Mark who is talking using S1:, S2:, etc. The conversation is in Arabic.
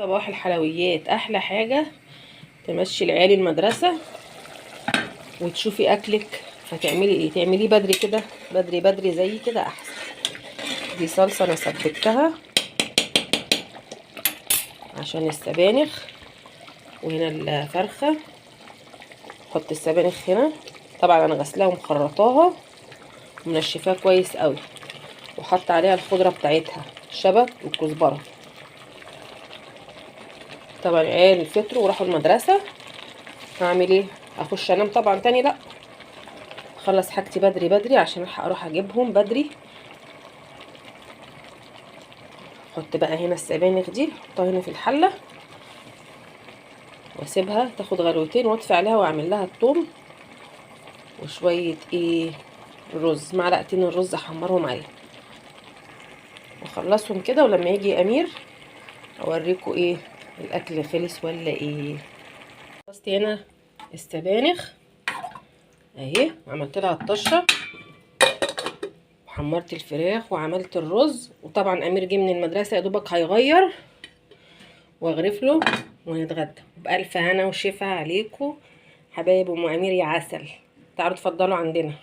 S1: صباح الحلويات، احلى حاجه تمشي العيال المدرسه وتشوفي اكلك. فتعملي ايه؟ تعمليه بدري كده، بدري بدري زي كده احسن. دي صلصه انا سبكتها عشان السبانخ، وهنا الفرخه. احط السبانخ هنا، طبعا انا غسلاها ومخرطاها ومنشفاها كويس قوي، وحط عليها الخضره بتاعتها، الشبت والكزبره. طبعا عيال فطروا وراحوا المدرسه، هعمل ايه؟ اخش انام طبعا تاني؟ لا، اخلص حاجتي بدري بدري عشان الحق اروح اجيبهم بدري. احط بقى هنا السبانخ دي، احطها هنا في الحله واسيبها تاخد غلوتين، واطفي عليها واعمل لها الثوم وشويه رز، معلقتين الرز احمرهم عليها واخلصهم كده. ولما يجي امير اوريكم الاكل خلص ولا ايه. خلصت هنا السبانخ اهي، عملت لها الطشه وحمرت الفراخ وعملت الرز. وطبعا امير جه من المدرسه يا دوبك هيغير واغرف له ونتغدى. بألف هنا وشفا عليكم حبايب ام امير يا عسل. تعالوا اتفضلوا عندنا.